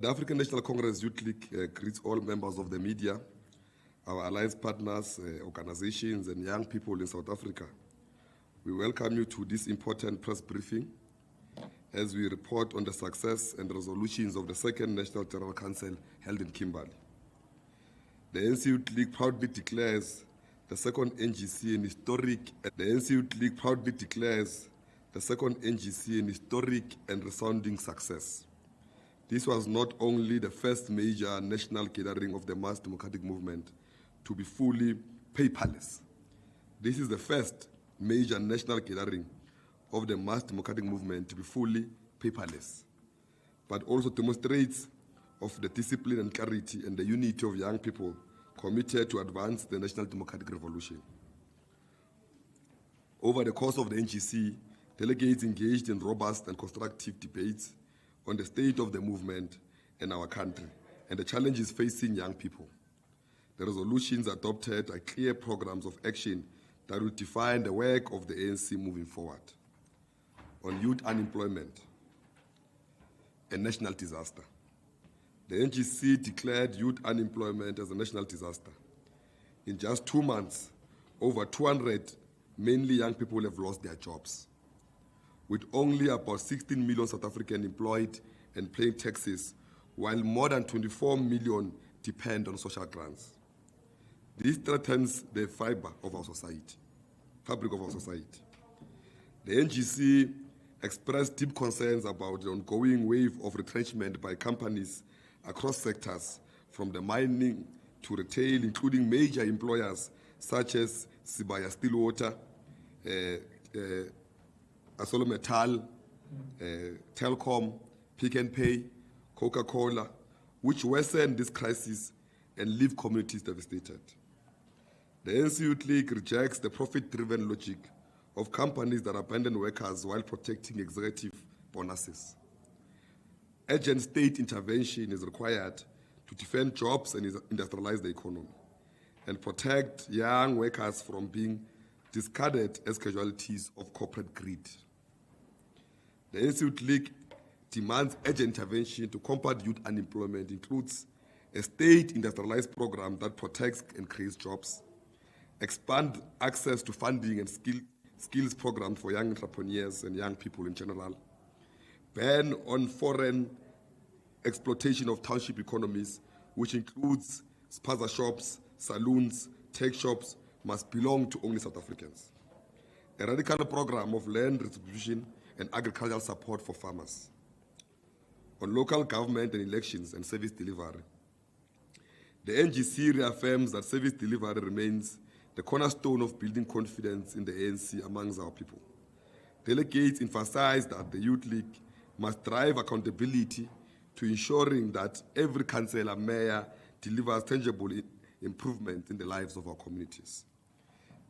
The African National Congress Youth League greets all members of the media, our alliance partners, organizations, and young people in South Africa. We welcome you to this important press briefing as we report on the success and resolutions of the second National General Council held in Kimberley. The ANC Youth League proudly declares the second NGC an historic and resounding success. This was not only the first major national gathering of the mass democratic movement to be fully paperless. This is the first major national gathering of the mass democratic movement to be fully paperless, but also demonstrates of the discipline and clarity and the unity of young people committed to advance the national democratic revolution. Over the course of the NGC, delegates engaged in robust and constructive debates on the state of the movement in our country and the challenges facing young people. The resolutions adopted are clear programs of action that will define the work of the ANC moving forward. On youth unemployment, a national disaster. The NGC declared youth unemployment as a national disaster. In just 2 months, over 200, mainly young people, have lost their jobs, with only about 16 million South Africans employed and paying taxes, while more than 24 million depend on social grants. This threatens the fabric of our society. The NGC expressed deep concerns about the ongoing wave of retrenchment by companies across sectors, from the mining to retail, including major employers such as Sibaya Stillwater, ANCYL Metal, Telkom, Pick n Pay, Coca-Cola, which worsen this crisis and leave communities devastated. The ANC Youth League rejects the profit-driven logic of companies that abandon workers while protecting executive bonuses. Urgent state intervention is required to defend jobs and industrialize the economy and protect young workers from being discarded as casualties of corporate greed. The ANC Youth League demands urgent intervention to combat youth unemployment, includes a state industrialized program that protects and creates jobs, expand access to funding and skills programs for young entrepreneurs and young people in general, ban on foreign exploitation of township economies, which includes spaza shops, saloons, tech shops, must belong to only South Africans. A radical program of land distribution and agricultural support for farmers. On local government and elections and service delivery, the NGC reaffirms that service delivery remains the cornerstone of building confidence in the ANC amongst our people. Delegates emphasize that the Youth League must drive accountability to ensuring that every councillor, mayor delivers tangible improvement in the lives of our communities.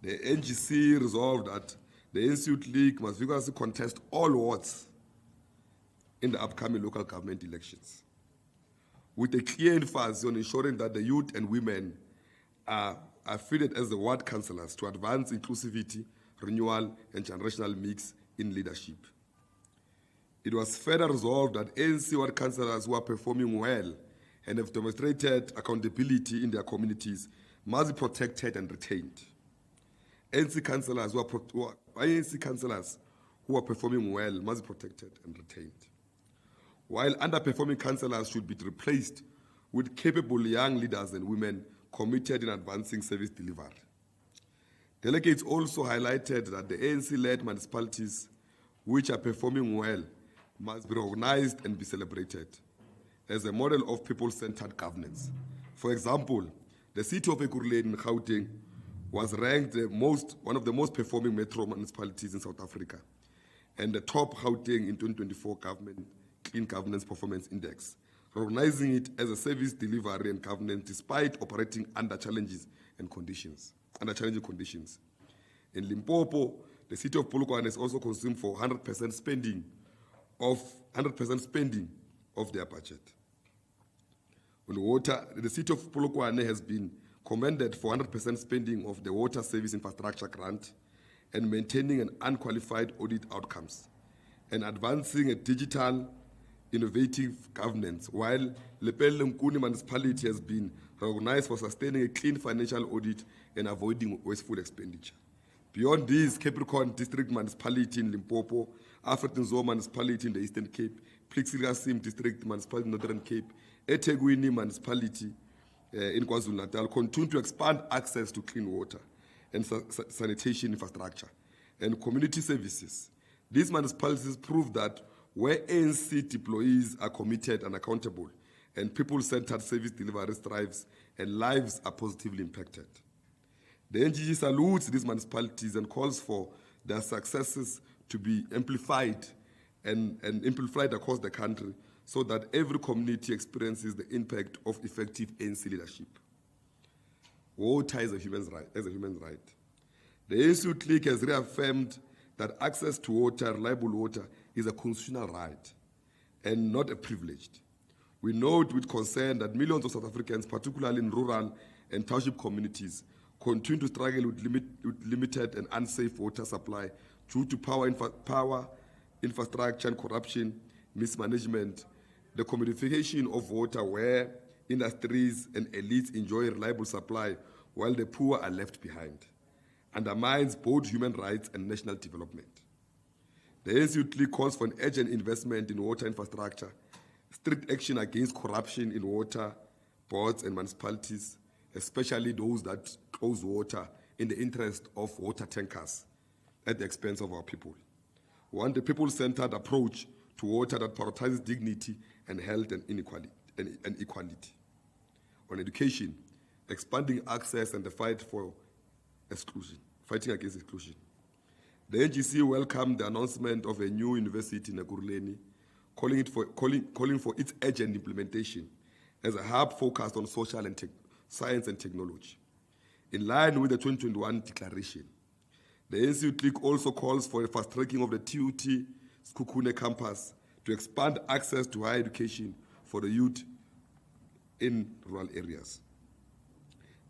The NGC resolved that the ANC Youth League must vigorously contest all wards in the upcoming local government elections, with a clear emphasis on ensuring that the youth and women are fitted as the ward councillors to advance inclusivity, renewal, and generational mix in leadership. It was further resolved that ANC ward councillors who are performing well and have demonstrated accountability in their communities must be protected and retained. ANC councillors who are performing well must be protected and retained, while underperforming councillors should be replaced with capable young leaders and women committed in advancing service delivery. Delegates also highlighted that the ANC-led municipalities which are performing well must be recognized and be celebrated as a model of people-centered governance. For example, the city of Ekurhuleni in Gauteng was ranked one of the most performing metro municipalities in South Africa and the top Gauteng in 2024 Clean Governance Performance Index, recognizing it as a service delivery and governance despite operating under challenging conditions. In Limpopo, the city of Polokwane is also consumed for 100% spending of their budget. On water, the city of Polokwane has been commended for 100% spending of the water service infrastructure grant and maintaining an unqualified audit outcomes and advancing a digital innovative governance, while Lepelle-Nkuni municipality has been recognized for sustaining a clean financial audit and avoiding wasteful expenditure. Beyond this, Capricorn District Municipality in Limpopo, Alfred Nzo Municipality in the Eastern Cape, Plexiglasim District Municipality in Northern Cape, eThekwini Municipality in KwaZulu-Natal continue to expand access to clean water and sanitation infrastructure and community services. These municipalities prove that where ANC employees are committed and accountable, and people-centered service delivery thrives, and lives are positively impacted. The NGG salutes these municipalities and calls for their successes to be amplified and amplified across the country so that every community experiences the impact of effective ANC leadership. Water is a human right. The ANC clique has reaffirmed that access to water, reliable water, is a constitutional right and not a privilege. We note with concern that millions of South Africans, particularly in rural and township communities, continue to struggle with limited and unsafe water supply due to power infrastructure and corruption, mismanagement, the commodification of water where industries and elites enjoy reliable supply while the poor are left behind, undermines both human rights and national development. The ANC calls for an urgent investment in water infrastructure, strict action against corruption in water boards and municipalities, especially those that close water in the interest of water tankers at the expense of our people. We want a people-centered approach to water that prioritizes dignity and health and equality. On education, expanding access and the fight for exclusion, fighting against exclusion. The NGC welcomed the announcement of a new university in Ekurhuleni, calling for its urgent implementation as a hub focused on social and science and technology. In line with the 2021 declaration, the ANC clique also calls for a fast-tracking of the TUT Sekhukhune campus to expand access to higher education for the youth in rural areas.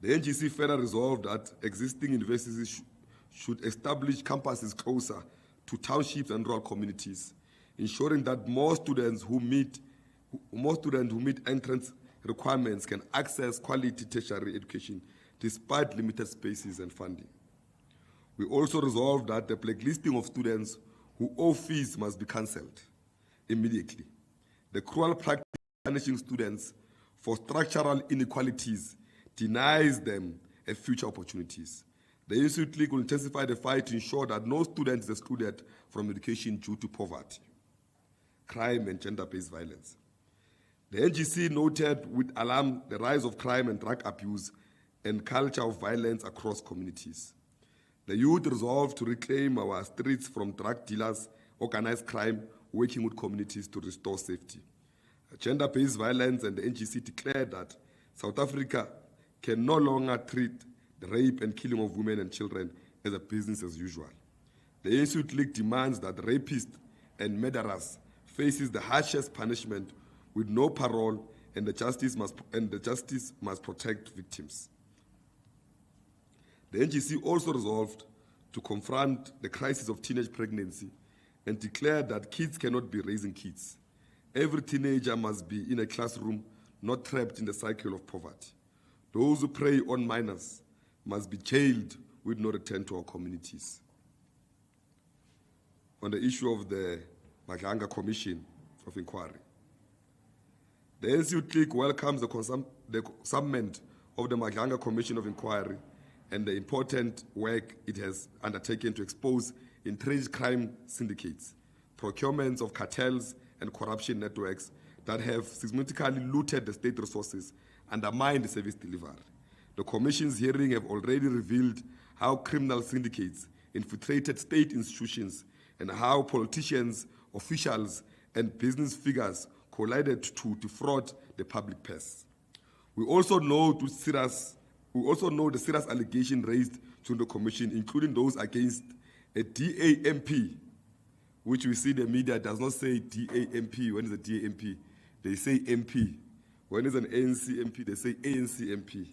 The NGC further resolved that existing universities should establish campuses closer to townships and rural communities, ensuring that more students who meet entrance requirements can access quality tertiary education despite limited spaces and funding. We also resolved that the blacklisting of students who owe fees must be cancelled immediately. The cruel practice of punishing students for structural inequalities denies them future opportunities. The Institute League will intensify the fight to ensure that no student is excluded from education due to poverty, crime, and gender-based violence. The NGC noted with alarm the rise of crime and drug abuse and culture of violence across communities. The youth resolved to reclaim our streets from drug dealers, organized crime, working with communities to restore safety. Gender-based violence, and the NGC declared that South Africa can no longer treat the rape and killing of women and children as a business as usual. The Institute League demands that rapists and murderers faces the harshest punishment with no parole, and the justice must protect victims. The NGC also resolved to confront the crisis of teenage pregnancy and declared that kids cannot be raising kids. Every teenager must be in a classroom, not trapped in the cycle of poverty. Those who prey on minors must be jailed with no return to our communities. On the issue of the Madlanga Commission of Inquiry, the NCU clique welcomes the commencement of the Madlanga Commission of Inquiry and the important work it has undertaken to expose entrenched crime syndicates, procurements of cartels and corruption networks that have systematically looted the state resources, undermined the service delivery. The Commission's hearing have already revealed how criminal syndicates infiltrated state institutions and how politicians, officials, and business figures collided to defraud the public purse. We also know the serious allegations raised to the Commission, including those against a DAMP, which we see the media does not say DAMP. When is a DAMP? They say MP. When is an ANC MP? They say ANC MP.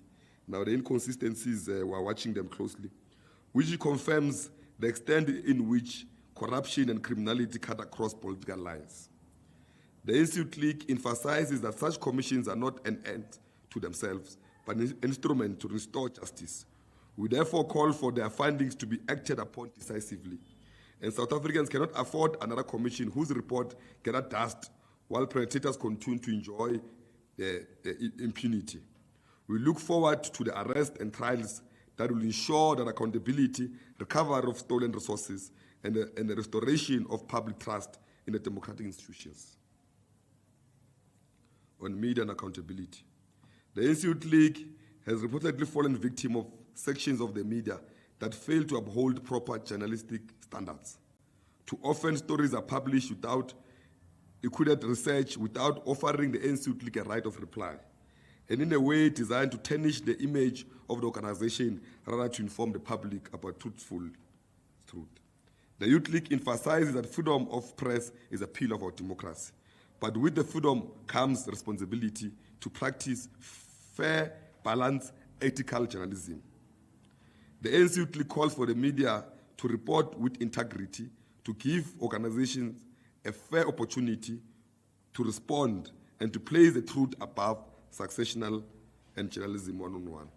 Now the inconsistencies, we're watching them closely, which confirms the extent in which corruption and criminality cut across political lines. The Institute League emphasizes that such commissions are not an end to themselves, but an instrument to restore justice. We therefore call for their findings to be acted upon decisively. And South Africans cannot afford another commission whose report cannot dust while perpetrators continue to enjoy impunity. We look forward to the arrest and trials that will ensure that accountability, recovery of stolen resources, and the restoration of public trust in the democratic institutions. On media and accountability. The Institute League has reportedly fallen victim of sections of the media that fail to uphold proper journalistic standards. Too often, stories are published without accurate research, without offering the Institute League a right of reply, and in a way designed to tarnish the image of the organization rather to inform the public about truth. The Youth League emphasizes that freedom of press is a pillar of our democracy, but with the freedom comes responsibility to practice fair, balanced, ethical journalism. The Institute League calls for the media to report with integrity, to give organizations a fair opportunity to respond and to place the truth above successional and journalism one-on-one.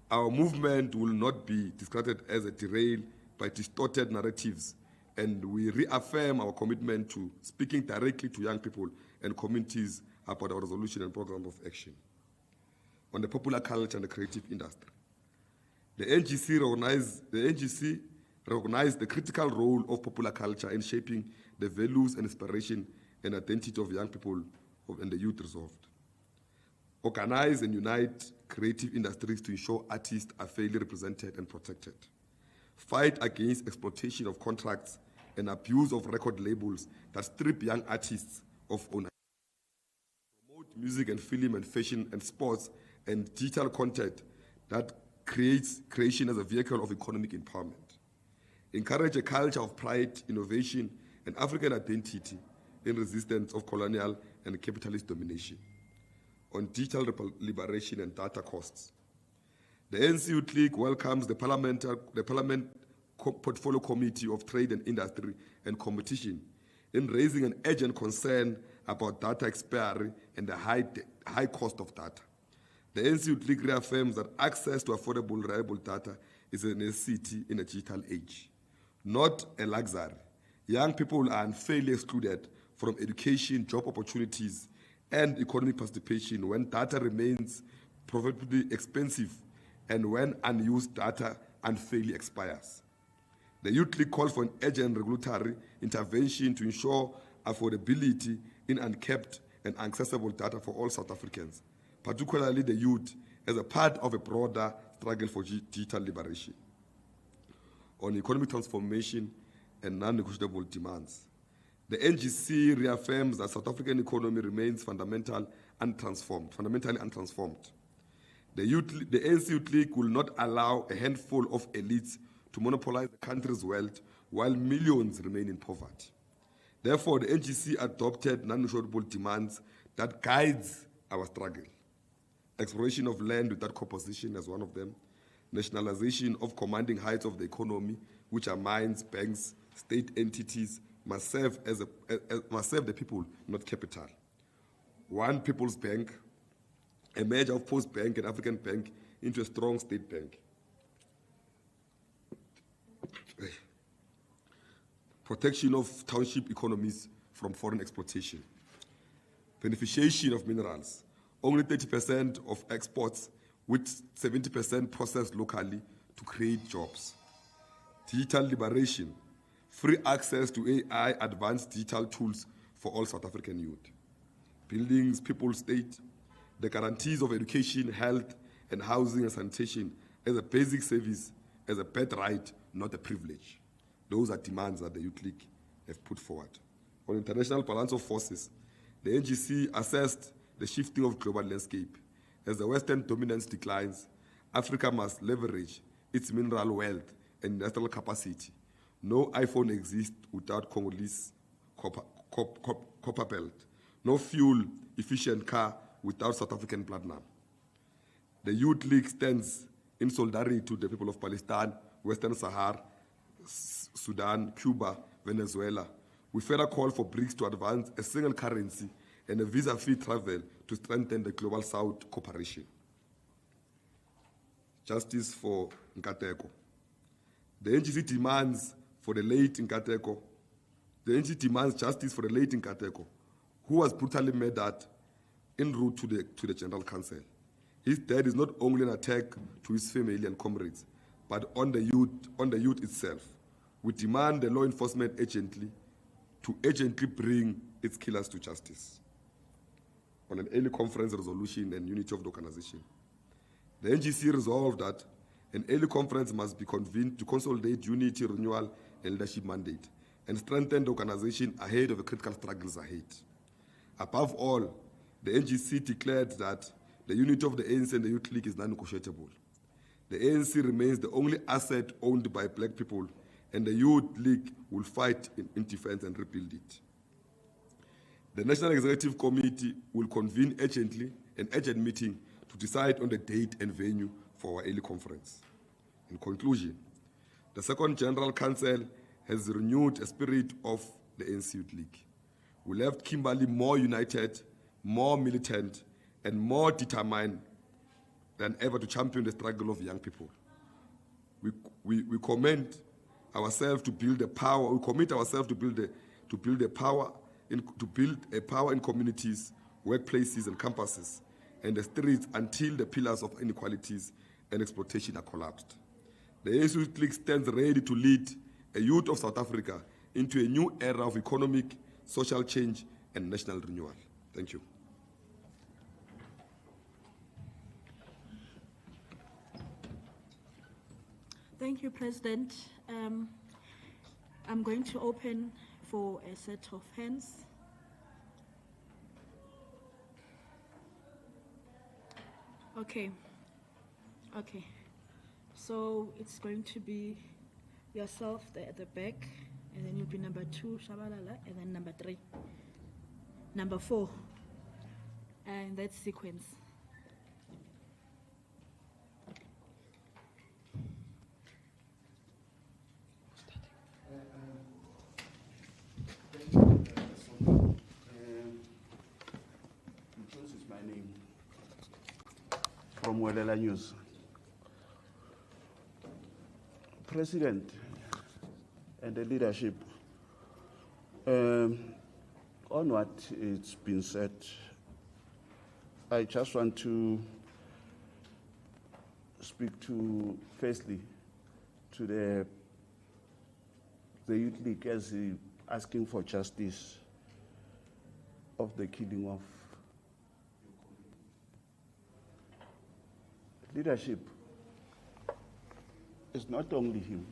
Our movement will not be discredited as a derailed by distorted narratives, and we reaffirm our commitment to speaking directly to young people and communities about our resolution and program of action. On the popular culture and the creative industry, the NGC recognized the critical role of popular culture in shaping the values and inspiration and identity of young people and the youth resolved. Organize and unite creative industries to ensure artists are fairly represented and protected. Fight against exploitation of contracts and abuse of record labels that strip young artists of ownership. Promote music and film and fashion and sports and digital content that creates creation as a vehicle of economic empowerment. Encourage a culture of pride, innovation, and African identity in resistance of colonial and capitalist domination. On digital liberation and data costs, the ANC Youth League welcomes the Parliament Portfolio Committee of Trade and Industry and Competition in raising an urgent concern about data expiry and the high cost of data. The ANC Youth League reaffirms that access to affordable, reliable data is a necessity in a digital age, not a luxury. Young people are unfairly excluded from education, job opportunities, and economic participation when data remains prohibitively expensive and when unused data unfairly expires. The Youth League calls for an urgent regulatory intervention to ensure affordability in unkept and accessible data for all South Africans, particularly the youth, as a part of a broader struggle for digital liberation. On economic transformation and non-negotiable demands, the NGC reaffirms that South African economy remains fundamentally untransformed. The ANC Youth League will not allow a handful of elites to monopolize the country's wealth while millions remain in poverty. Therefore, the NGC adopted non-negotiable demands that guides our struggle. Exploration of land without composition as one of them. Nationalization of commanding heights of the economy, which are mines, banks, state entities, must serve the people, not capital. One People's Bank, a merger of Post Bank and African Bank into a strong state bank. Protection of township economies from foreign exploitation. Beneficiation of minerals. Only 30% of exports, with 70% processed locally to create jobs. Digital liberation. Free access to AI advanced digital tools for all South African youth. Buildings, people's state. The guarantees of education, health, and housing and sanitation as a basic service, as a birthright, not a privilege. Those are demands that the Youth League have put forward. On international balance of forces, the NGC assessed the shifting of global landscape. As the Western dominance declines, Africa must leverage its mineral wealth and industrial capacity. No iPhone exists without Congolese copper belt. No fuel-efficient car without South African platinum. The Youth League stands in solidarity to the people of Palestine, Western Sahara, Sudan, Cuba, Venezuela, We further call for BRICS to advance a single currency and a visa-free travel to strengthen the Global South cooperation. Justice for Nkateko. The NGC demands for the late Nkateko. The NGC demands justice for the late Nkateko, who was brutally murdered en route to the General Council. His death is not only an attack to his family and comrades, but on the youth itself. We demand the law enforcement to urgently bring its killers to justice. On an early conference resolution and unity of the organization, the NGC resolved that an early conference must be convened to consolidate unity, renewal, and leadership mandate, and strengthen the organization ahead of the critical struggles ahead. Above all, the NGC declared that the unity of the ANC and the Youth League is non-negotiable. The ANC remains the only asset owned by black people, and the Youth League will fight in defense and rebuild it. The National Executive Committee will convene urgently an urgent meeting to decide on the date and venue for our early conference. In conclusion, the Second General Council has renewed a spirit of the ANC Youth League. We left Kimberley more united, more militant, and more determined than ever to champion the struggle of young people. We commit ourselves to build a power. We commit ourselves to build a power in communities, workplaces, and campuses, and the streets until the pillars of inequalities and exploitation are collapsed. The ANC Youth League stands ready to lead a youth of South Africa into a new era of economic, social change, and national renewal. Thank you. Thank you, President. I'm going to open for a set of hands. Okay. So it's going to be yourself there at the back, and then you'll be number 2, Shabalala, and then number 3, number 4, and that sequence. This is my name from Welela News. President and the leadership, on what it's been said, I just want to speak to, firstly, to the Youth League as asking for justice of the killing of leadership. It's not only him.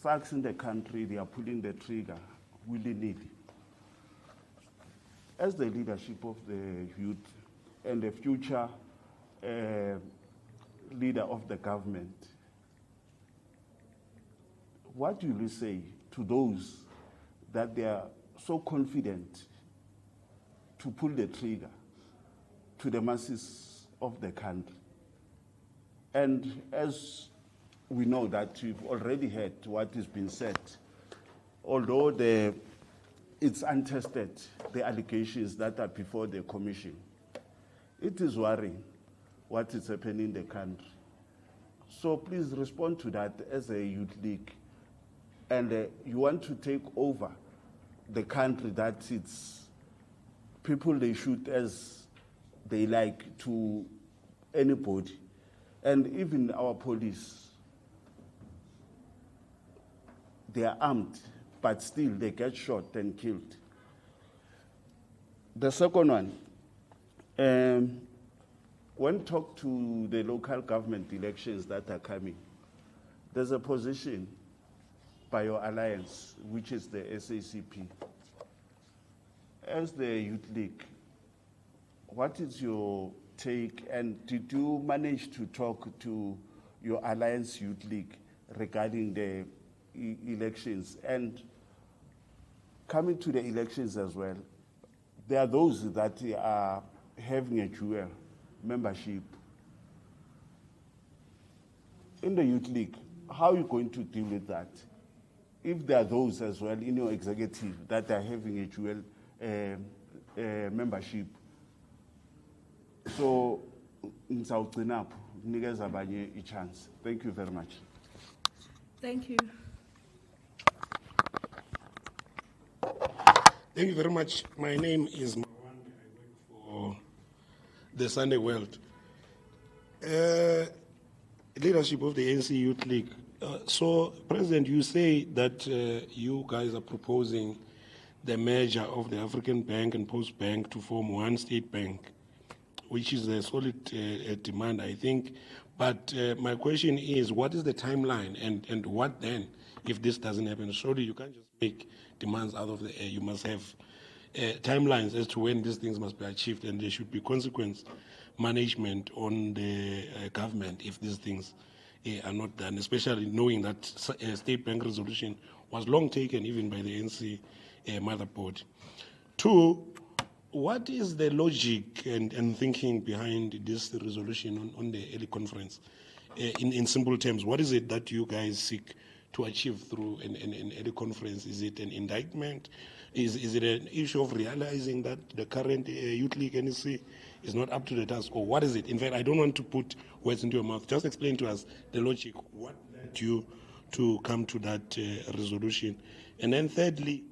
Thugs in the country, they are pulling the trigger willy-nilly. As the leadership of the youth and the future leader of the government, what do you say to those that they are so confident to pull the trigger to the masses of the country? And as we know that you've already heard what has been said, although it's untested, the allegations that are before the commission, it is worrying what is happening in the country. So please respond to that as a youth league. And you want to take over the country that it's people they shoot as they like to anybody. And even our police, they are armed, but still they get shot and killed. The second one, when talk to the local government elections that are coming, there's a position by your alliance, which is the SACP. As the Youth League, what is your take, and did you manage to talk to your Alliance Youth League regarding the elections? And coming to the elections as well, there are those that are having a dual membership. In the Youth League, how are you going to deal with that? if there are those as well in your executive that are having a dual membership, so ngizawugcina apho nikeza abanye chance. Thank you very much. Thank you. Thank you very much. My name is Mawande. I work for the Sunday World. Leadership of the ANC Youth League. So, President, you say that you guys are proposing the merger of the African Bank and Post Bank to form one state bank, which is a solid demand, I think. But my question is, what is the timeline, and what then if this doesn't happen? Surely you can't just make demands out of the air. You must have timelines as to when these things must be achieved, and there should be consequence management on the government if these things are not done, especially knowing that state bank resolution was long taken even by the ANC motherboard. Two, what is the logic and thinking behind this resolution on the early conference? In simple terms, what is it that you guys seek to achieve through an early conference? Is it an indictment? Is it an issue of realizing that the current Youth League NEC is not up to the task, or what is it? In fact, I don't want to put words into your mouth. Just explain to us the logic. What led you to come to that resolution? And then thirdly,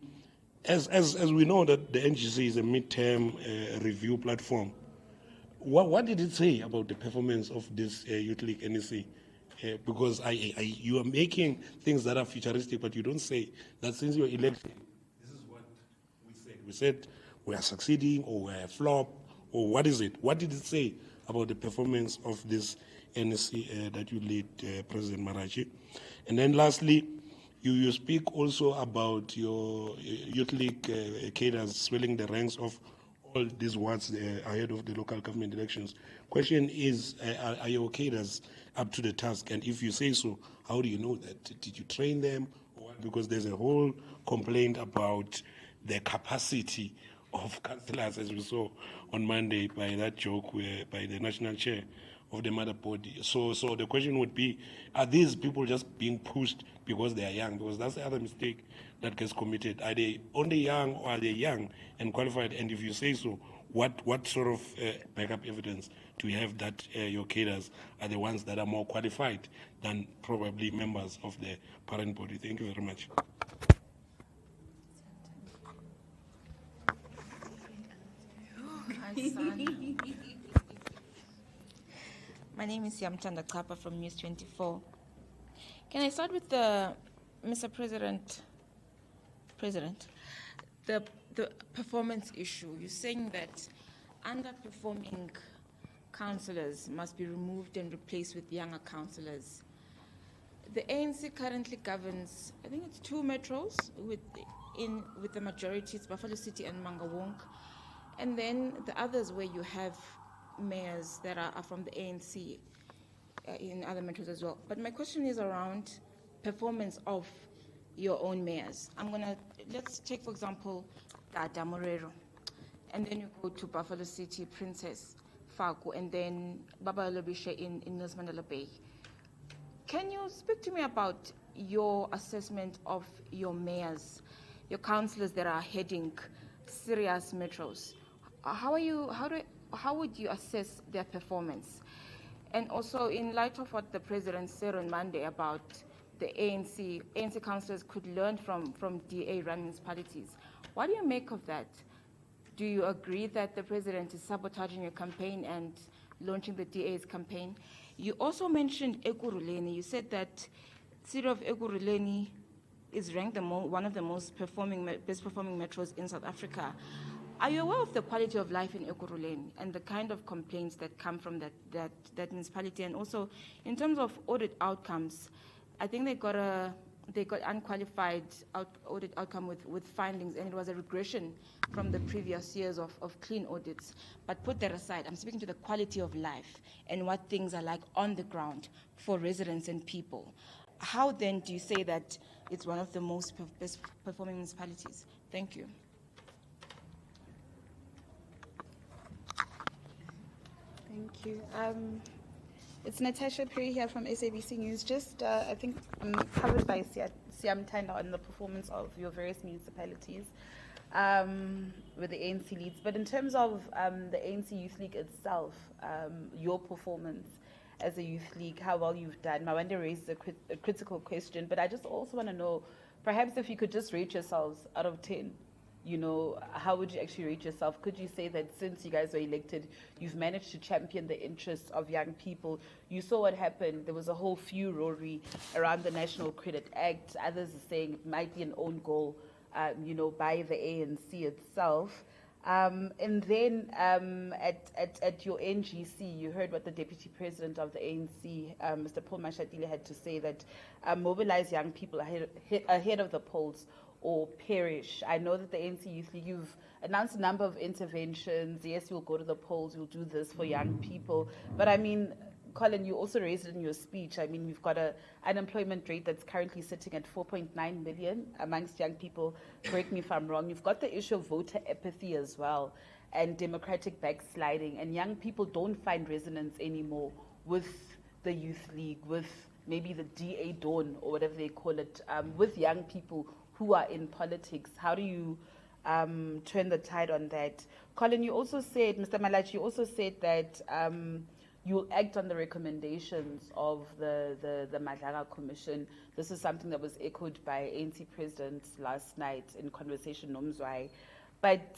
as we know that the NGC is a mid-term review platform, what did it say about the performance of this Youth League NEC? Because you are making things that are futuristic, but you don't say that since your election, this is what we said. We said we are succeeding, or we are a flop, or what is it? What did it say about the performance of this NEC that you lead, President Marachi? And then lastly, you speak also about your Youth League cadres swelling the ranks of all these wards ahead of the local government elections. Question is, are your cadres up to the task? And if you say so, how do you know that? Did you train them? Because there's a whole complaint about the capacity of councillors, as we saw on Monday by that joke by the national chair of the mother body. So the question would be, are these people just being pushed because they are young? Because that's the other mistake that gets committed. Are they only young, or are they young and qualified? And if you say so, what sort of backup evidence do you have that your cadres are the ones that are more qualified than probably members of the parent body? Thank you very much. My name is Yamtanda Kapa from News 24. Can I start with the, Mr. President, the performance issue? You're saying that underperforming councillors must be removed and replaced with younger councillors. The ANC currently governs, I think it's 2 metros with the majority, it's Buffalo City and Mangaung, and then the others where you have mayors that are from the ANC in other metros as well. But my question is around performance of your own mayors. Let's take, for example, Tata Morero, and then you go to Buffalo City, Princess, Faku, and then Baba Lobisha in Nelson Mandela Bay. Can you speak to me about your assessment of your mayors, your councillors that are heading serious metros? How would you assess their performance? And also, in light of what the president said on Monday about the ANC councillors could learn from DA-run municipalities, what do you make of that? Do you agree that the president is sabotaging your campaign and launching the DA's campaign? You also mentioned Ekurhuleni. You said that city of Ekurhuleni is ranked one of the best performing metros in South Africa. Are you aware of the quality of life in Ekurhuleni and the kind of complaints that come from that municipality? And also, in terms of audit outcomes, I think they got unqualified audit outcome with findings, and it was a regression from the previous years of clean audits. But put that aside, I'm speaking to the quality of life and what things are like on the ground for residents and people. How then do you say that it's one of the best performing municipalities? Thank you. Thank you. It's Natasha Perry here from SABC News. Just, I think I'm covered by Siyamthanda on the performance of your various municipalities with the ANC leads. But in terms of the ANC Youth League itself, your performance as a youth league, how well you've done. Mawande raised a critical question, but I just also want to know, perhaps if you could just rate yourselves out of 10, you know, how would you actually rate yourself? Could you say that since you guys were elected, you've managed to champion the interests of young people? You saw what happened. There was a whole furore around the National Credit Act. Others are saying it might be an own goal, you know, by the ANC itself. And then at your NGC, you heard what the Deputy President of the ANC, Mr. Paul Mashatile, had to say, that mobilize young people ahead of the polls or perish. I know that the ANC Youth League, you've announced a number of interventions. Yes, you'll go to the polls, you'll do this for young people. But I mean, Colin, you also raised it in your speech. I mean, we've got an unemployment rate that's currently sitting at 4.9 million amongst young people. Correct me if I'm wrong. You've got the issue of voter apathy as well and democratic backsliding. And young people don't find resonance anymore with the Youth League, with maybe the DA Dawn or whatever they call it, with young people who are in politics. How do you turn the tide on that? Colin, you also said, Mr. Malachi, you also said that you'll act on the recommendations of the Madlaga Commission. This is something that was echoed by ANC President last night in conversation Nomzwai. But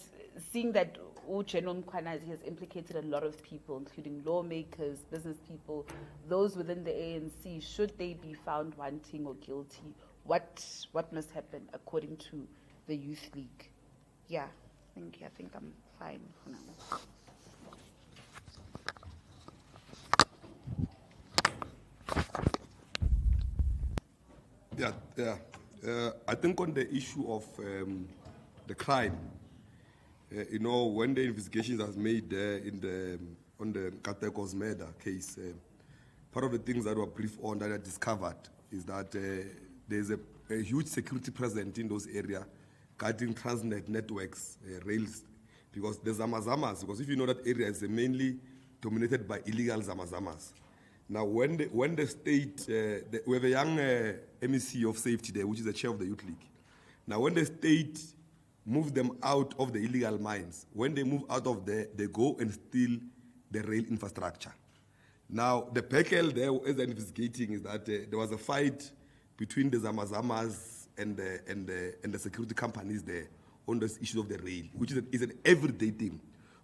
seeing that General Mkhwanazi has implicated a lot of people, including lawmakers, business people, those within the ANC, should they be found wanting or guilty, what must happen according to the Youth League? Yeah, thank you. I think I'm fine for now. I think on the issue of the crime, you know, when the investigations are made on the Katekos murder case, part of the things that were briefed on that I discovered is that there's a huge security present in those areas, guarding transnet networks, rails, because the Zamazamas, because if you know that area is mainly dominated by illegal Zamazamas. Now, when the state, we have a young MEC of safety there, which is the chair of the Youth League. Now, when the state move them out of the illegal mines, when they move out of there, they go and steal the rail infrastructure. Now, the PECL there, as they're investigating, is that there was a fight between the Zamazamas and the security companies there on this issue of the rail, which is an everyday thing,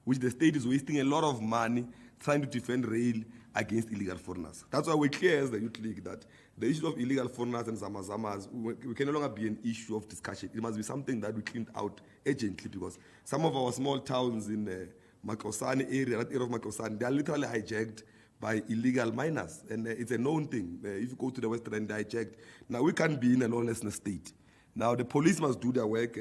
which the state is wasting a lot of money trying to defend rail against illegal foreigners. That's why we're clear as the Youth League that the issue of illegal foreigners and Zamazamas, we can no longer be an issue of discussion. It must be something that we cleaned out urgently, because some of our small towns in the Makosani area, that area of Makosani, they are literally hijacked by illegal miners, and it's a known thing. If you go to the Western End, they're hijacked. Now, we can't be in a lawlessness state. Now, the police must do their work.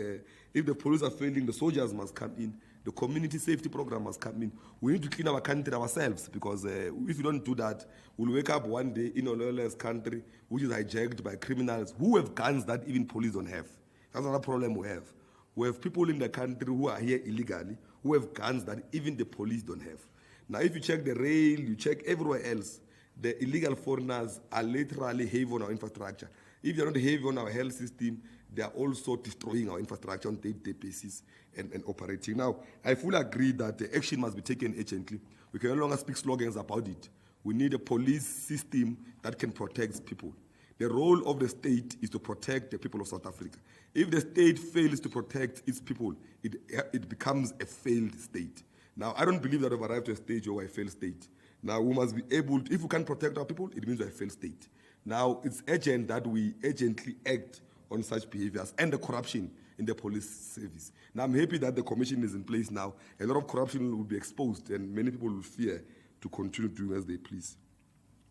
If the police are failing, the soldiers must come in. The community safety program must come in. We need to clean our country ourselves, because if you don't do that, we'll wake up one day in a lawless country which is hijacked by criminals who have guns that even police don't have. That's another problem we have. We have people in the country who are here illegally, who have guns that even the police don't have. Now, if you check the rail, you check everywhere else, the illegal foreigners are literally heavy on our infrastructure. If they're not heavy on our health system, they are also destroying our infrastructure on day-to-day basis and operating. Now, I fully agree that the action must be taken urgently. We can no longer speak slogans about it. We need a police system that can protect people. The role of the state is to protect the people of South Africa. If the state fails to protect its people, it becomes a failed state. Now, I don't believe that we've arrived to a stage where we're a failed state. Now, we must be able to, if we can't protect our people, it means we're a failed state. Now, it's urgent that we urgently act on such behaviors and the corruption in the police service. Now, I'm happy that the commission is in place now. A lot of corruption will be exposed, and many people will fear to continue doing as they please.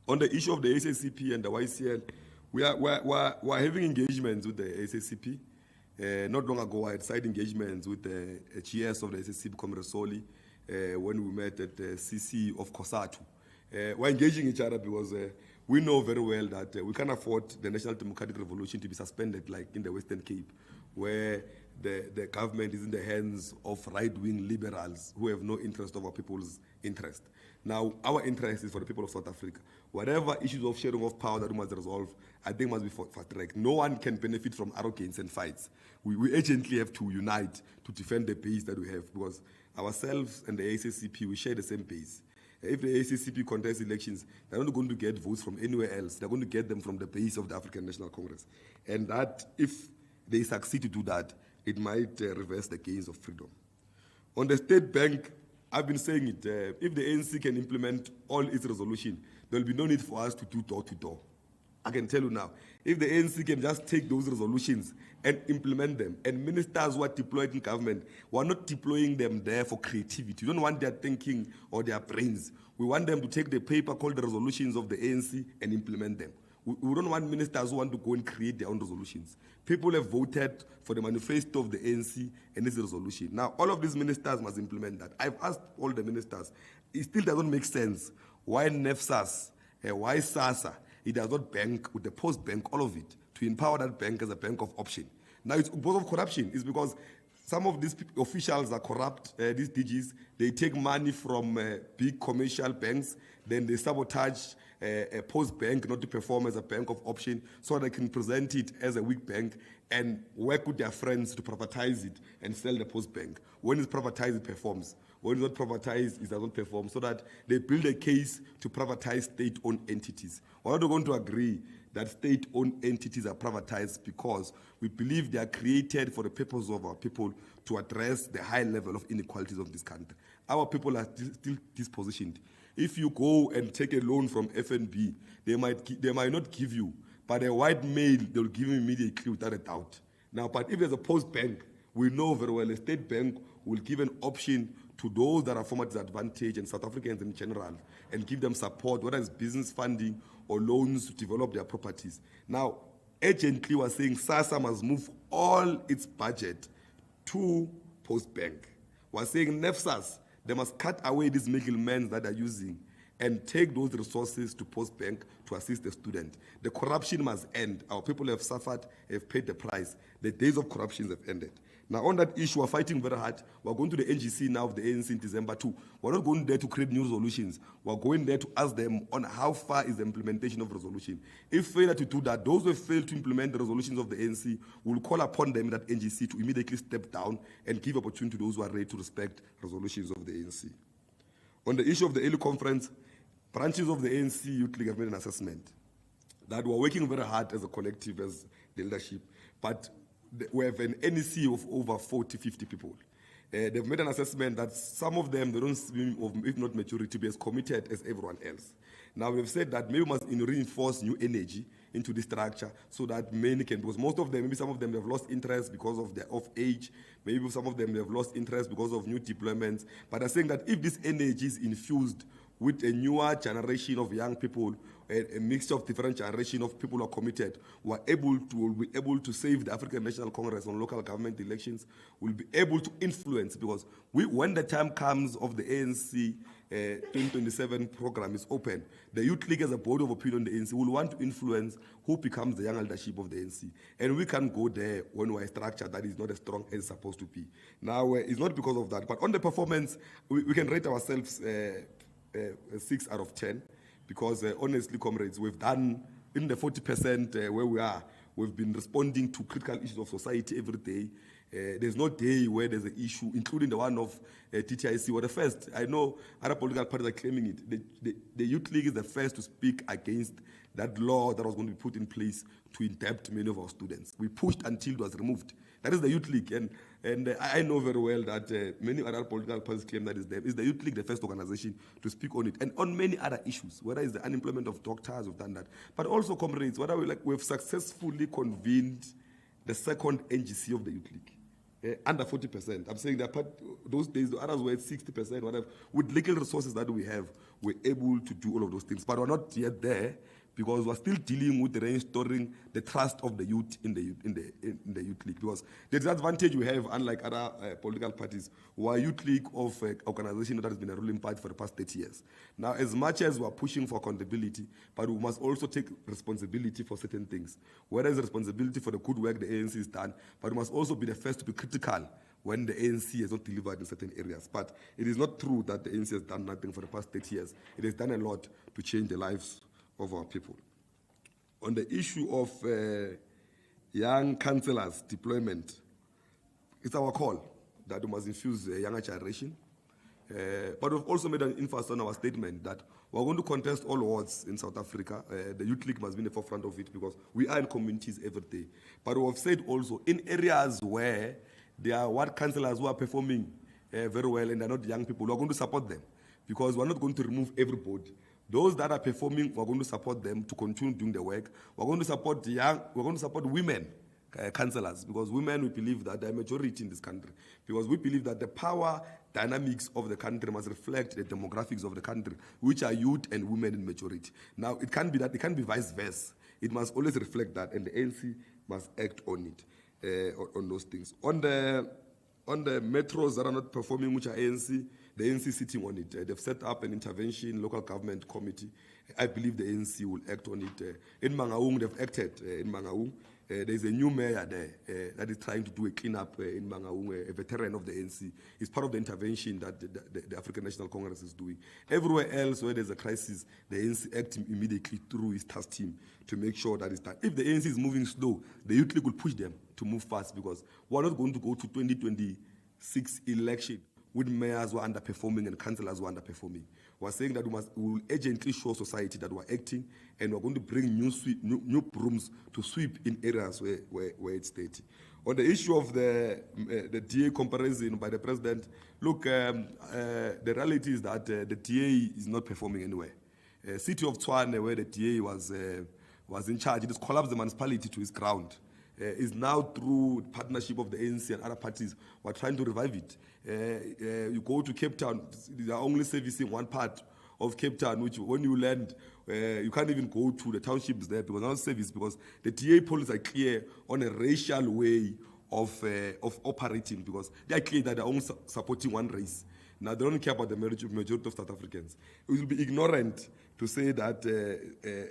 On the issue of the SACP and the YCL, we're having engagements with the SACP. Not long ago, I had side engagements with the GS of the SACP, Comrade Soli, when we met at the CC of Kosatu. We're engaging each other because we know very well that we can't afford the National Democratic Revolution to be suspended like in the Western Cape, where the government is in the hands of right-wing liberals who have no interest of our people's interest. Now, our interest is for the people of South Africa. Whatever issues of sharing of power that we must resolve, I think must be fast-tracked. No one can benefit from arrogance and fights. We urgently have to unite to defend the base that we have, because ourselves and the ACCP, we share the same base. If the ACCP contests elections, they're not going to get votes from anywhere else. They're going to get them from the base of the African National Congress. And that, if they succeed to do that, it might reverse the gains of freedom. On the State Bank, I've been saying it, if the ANC can implement all its resolution, there will be no need for us to do door-to-door. I can tell you now, if the ANC can just take those resolutions and implement them, and ministers who are deployed in government, we're not deploying them there for creativity. We don't want their thinking or their brains. We want them to take the paper called the resolutions of the ANC and implement them. We don't want ministers who want to go and create their own resolutions. People have voted for the manifesto of the ANC and its resolution. Now, all of these ministers must implement that. I've asked all the ministers. It still doesn't make sense why NEFSAS, why SASA, it does not bank with the post bank, all of it, to empower that bank as a bank of option. Now, it's because of corruption. It's because some of these officials are corrupt, these DGs. They take money from big commercial banks, then they sabotage a post bank not to perform as a bank of option, so they can present it as a weak bank and work with their friends to privatize it and sell the post bank. When it's privatized, it performs. When it's not privatized, it doesn't perform, so that they build a case to privatize state-owned entities. We're not going to agree that state-owned entities are privatized, because we believe they are created for the purpose of our people to address the high level of inequalities of this country. Our people are still dispositioned. If you go and take a loan from FNB, they might not give you, but a white male, they'll give you immediately without a doubt. Now, but if there's a post bank, we know very well a state bank will give an option to those that are from a disadvantage and South Africans in general, and give them support, whether it's business funding or loans to develop their properties. Now, urgently, we're saying SASA must move all its budget to post bank. We're saying NEFSAS, they must cut away these middlemen that are using and take those resources to post bank to assist the student. The corruption must end. Our people have suffered, have paid the price. The days of corruption have ended. Now, on that issue, we're fighting very hard. We're going to the NGC now of the ANC in December 2. We're not going there to create new resolutions. We're going there to ask them on how far is the implementation of resolution. If failure to do that, those who have failed to implement the resolutions of the ANC will call upon them in that NGC to immediately step down and give opportunity to those who are ready to respect resolutions of the ANC. On the issue of the early conference, branches of the ANC Youth League have made an assessment that we're working very hard as a collective, as the leadership, but we have an NEC of over 40, 50 people. They've made an assessment that some of them, they don't seem, if not majority, to be as committed as everyone else. Now, we've said that maybe we must reinforce new energy into the structure so that many can, because most of them, maybe some of them have lost interest because of their age, maybe some of them have lost interest because of new deployments. But I'm saying that if this energy is infused with a newer generation of young people, a mixture of different generation of people who are committed, who are will be able to save the African National Congress on local government elections, will be able to influence, because when the time comes of the ANC 2027 program is open, the Youth League as a body of opinion in the ANC will want to influence who becomes the young leadership of the ANC. And we can't go there when we're a structure that is not as strong as it's supposed to be. Now, it's not because of that, but on the performance, we can rate ourselves 6 out of 10, because honestly, comrades, we've done in the 40% where we are. We've been responding to critical issues of society every day. There's no day where there's an issue, including the one of TTIC. We're the first. I know other political parties are claiming it. The Youth League is the first to speak against that law that was going to be put in place to indebt many of our students. We pushed until it was removed. That is the Youth League, and I know very well that many other political parties claim that is them. Is the Youth League the first organization to speak on it, and on many other issues, whether it's the unemployment of doctors, we've done that, but also, comrades, whether we've successfully convened the second NGC of the Youth League, under 40%. I'm saying that those days, the others were at 60%, whatever. With little resources that we have, we're able to do all of those things, but we're not yet there, because we're still dealing with restoring the trust of the youth in the youth league. Because the disadvantage we have, unlike other political parties, we are youth league of organization that has been a ruling party for the past 30 years. Now, as much as we are pushing for accountability, but we must also take responsibility for certain things. Whereas responsibility for the good work the ANC has done, but we must also be the first to be critical when the ANC has not delivered in certain areas. But it is not true that the ANC has done nothing for the past 30 years. It has done a lot to change the lives of our people. On the issue of young councillors deployment, it's our call that we must infuse a younger generation. But we've also made an emphasis on our statement that we're going to contest all wards in South Africa. The Youth League must be in the forefront of it because we are in communities every day. But we've said also in areas where there are ward councillors who are performing very well and they're not young people, we're going to support them because we're not going to remove everybody. Those that are performing, we're going to support them to continue doing the work. We're going to support women councillors, because women, we believe that they're a majority in this country, because we believe that the power dynamics of the country must reflect the demographics of the country, which are youth and women in majority. Now, it can't be that, it can't be vice versa. It must always reflect that, and the ANC must act on it, on those things. On the metros that are not performing, which are ANC, the ANC is sitting on it. They've set up an intervention local government committee. I believe the ANC will act on it. In Mangaung, they've acted in Mangaung. There's a new mayor there that is trying to do a cleanup in Mangaung, a veteran of the ANC. It's part of the intervention that the African National Congress is doing. Everywhere else where there's a crisis, the ANC acts immediately through its task team to make sure that it's done. If the ANC is moving slow, the Youth League will push them to move fast, because we're not going to go to 2026 election with mayors who are underperforming and councillors who are underperforming. We're saying that we will urgently show society that we're acting, and we're going to bring new brooms to sweep in areas where it's dirty. On the issue of the DA comparison by the president, look, the reality is that the DA is not performing anywhere. City of Tshwane, where the DA was in charge, it has collapsed the municipality to its ground. Is now through partnership of the ANC and other parties, we're trying to revive it. You go to Cape Town, they are only servicing one part of Cape Town, which when you land, you can't even go to the townships there because they're not service, because the DA policies are clear on a racial way of operating, because they are clear that they're only supporting one race. Now, they don't care about the majority of South Africans. It will be ignorant to say that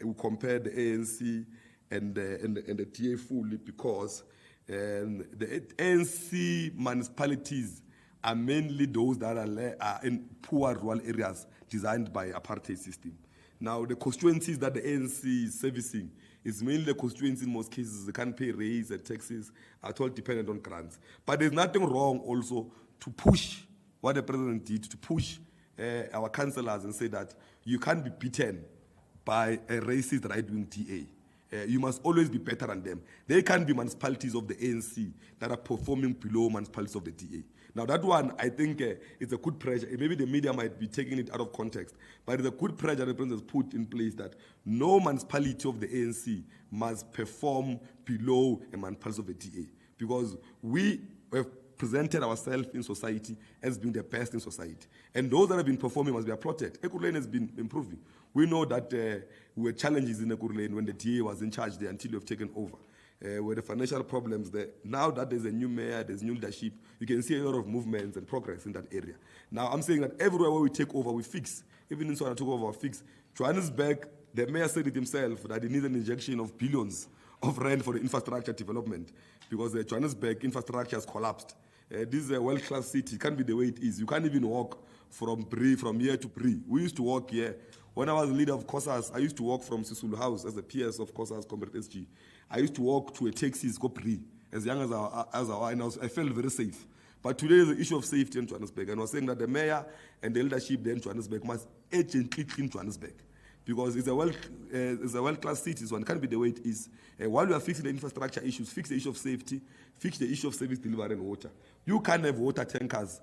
we compare the ANC and the DA fully, because the ANC municipalities are mainly those that are in poor rural areas designed by apartheid system. Now, the constituencies that the ANC is servicing is mainly the constituencies in most cases. They can't pay raise and taxes, are all dependent on grants. But there's nothing wrong also to push what the president did, to push our councillors and say that you can't be beaten by a racist right-wing DA. You must always be better than them. They can't be municipalities of the ANC that are performing below municipalities of the DA. Now that one, I think it's a good pressure. Maybe the media might be taking it out of context, but it's a good pressure the president has put in place that no municipality of the ANC must perform below a municipality of the DA, because we have presented ourselves in society as being the best in society. And those that have been performing must be applauded. Ekurhuleni has been improving. We know that there were challenges in Ekurhuleni when the DA was in charge there until you've taken over. Where the financial problems there. Now that there's a new mayor, there's new leadership, you can see a lot of movements and progress in that area. Now I'm saying that everywhere where we take over, we fix. Even in Sweden, I took over, we fix. Johannesburg, the mayor said it himself that he needs an injection of billions of rand for the infrastructure development, because the Johannesburg infrastructure has collapsed. This is a world-class city. It can't be the way it is. You can't even walk from here to Bree. We used to walk here. When I was leader of COSAS, I used to walk from Sisulu House as a PS of COSAS, Comrade SG. I used to walk to a taxi, go Bree, as young as I and I felt very safe. But today is the issue of safety in Johannesburg. And I was saying that the mayor and the leadership there in Johannesburg must urgently clean Johannesburg, because it's a world-class city, so it can't be the way it is. While we are fixing the infrastructure issues, fix the issue of safety, fix the issue of service delivery and water. You can't have water tankers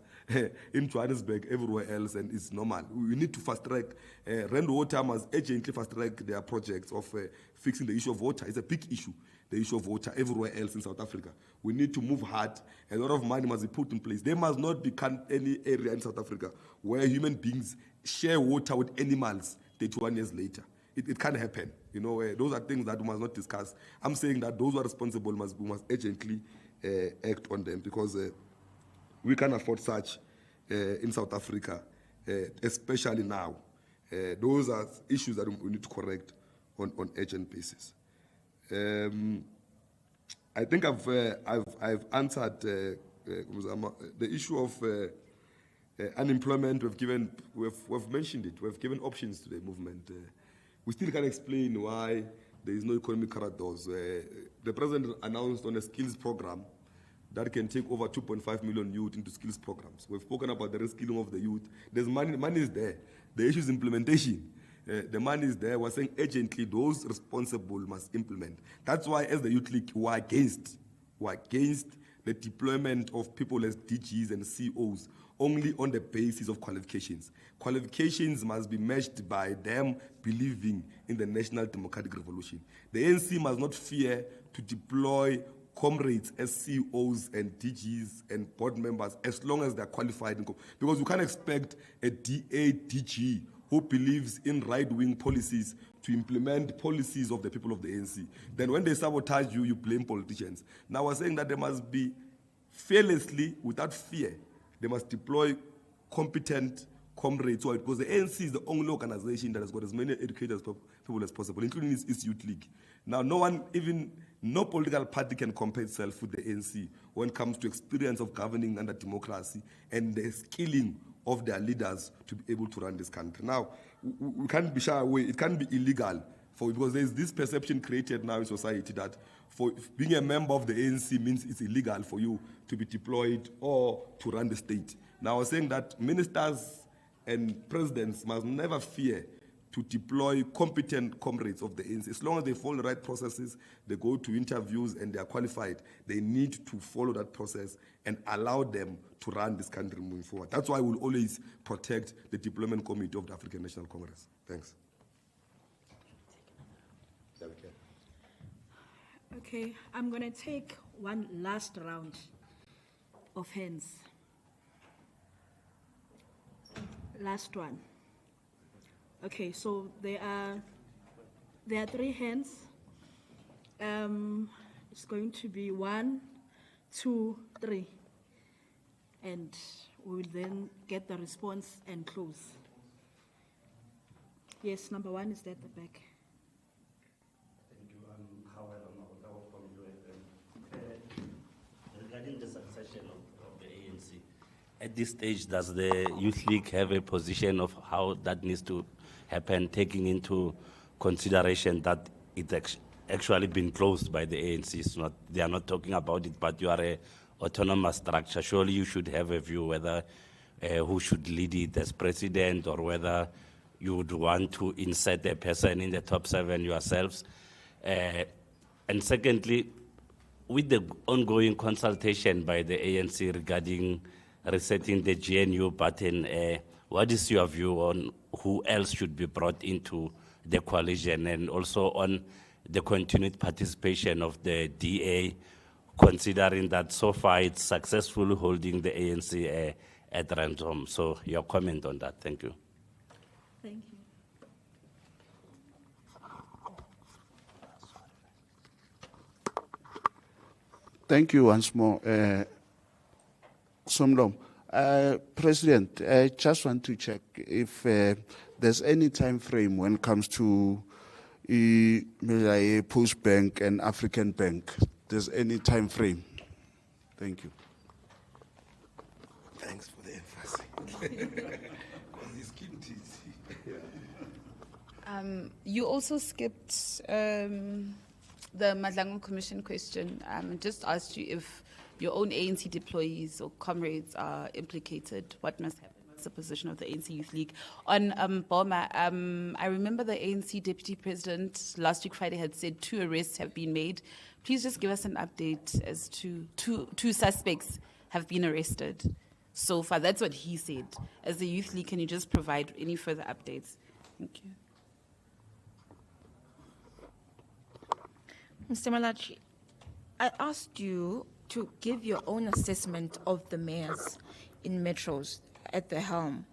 in Johannesburg everywhere else, and it's normal. We need to fast-track. Rand Water must urgently fast-track their projects of fixing the issue of water. It's a big issue, the issue of water everywhere else in South Africa. We need to move hard. A lot of money must be put in place. There must not be any area in South Africa where human beings share water with animals 31 years later. it can't happen. You know, those are things that we must not discuss. I'm saying that those who are responsible we must urgently act on them, because we can't afford such in South Africa, especially now. Those are issues that we need to correct on urgent basis. I think I've answered the issue of unemployment. We've mentioned it. We've given options to the movement. We still can't explain why there is no economic corridors. The president announced on a skills program that can take over 2.5 million youth into skills programs. We've spoken about the reskilling of the youth. There's money is there. The issue is implementation. The money is there. We're saying urgently those responsible must implement. That's why, as the Youth League, we're against the deployment of people as DGs and COs only on the basis of qualifications. Qualifications must be matched by them believing in the national democratic revolution. The ANC must not fear to deploy comrades as CEOs and DGs and board members as long as they're qualified. Because you can't expect a DG who believes in right-wing policies to implement policies of the people of the ANC. Then when they sabotage you, you blame politicians. Now we're saying that they must be fearlessly, without fear, they must deploy competent comrades, because the ANC is the only organization that has got as many educated people as possible, including its Youth League. Now, no political party can compare itself with the ANC when it comes to experience of governing under democracy and the skilling of their leaders to be able to run this country. Now, we can't be shy away. It can't be illegal, because there's this perception created now in society that for being a member of the ANC means it's illegal for you to be deployed or to run the state. Now, I was saying that ministers and presidents must never fear to deploy competent comrades of the ANC. As long as they follow the right processes, they go to interviews and they are qualified, they need to follow that process and allow them to run this country moving forward. That's why we'll always protect the deployment committee of the African National Congress. Thanks. Okay, I'm going to take one last round of hands. Last one. Okay, so there are 3 hands. It's going to be 1, 2, 3. And we will then get the response and close. Yes, number 1 is there at the back. Thank you. Howard from UFM. Regarding the succession of the ANC, at this stage, does the Youth League have a position of how that needs to happen, taking into consideration that it's actually been closed by the ANC? It's not, they are not talking about it, but you are an autonomous structure. Surely you should have a view whether who should lead it as president, or whether you would want to insert a person in the top 7 yourselves. And secondly, with the ongoing consultation by the ANC regarding resetting the GNU button, what is your view on who else should be brought into the coalition, and also on the continued participation of the DA, considering that so far it's successfully holding the ANC at random? So your comment on that. Thank you. Thank you. Thank you once more, Somlom. President, I just want to check if there's any time frame when it comes to Post Bank and African Bank. There's any time frame? Thank you. Thanks for the emphasis. You also skipped the Madlango Commission question and just asked you if your own ANC deployees or comrades are implicated. What must happen? What's the position of the ANC Youth League? On Boma, I remember the ANC Deputy President last week Friday had said 2 arrests have been made. Please just give us an update as to two suspects have been arrested so far. That's what he said. As the Youth League, can you just provide any further updates? Thank you. Mr. Malachi, I asked you to give your own assessment of the mayors in metros at the helm.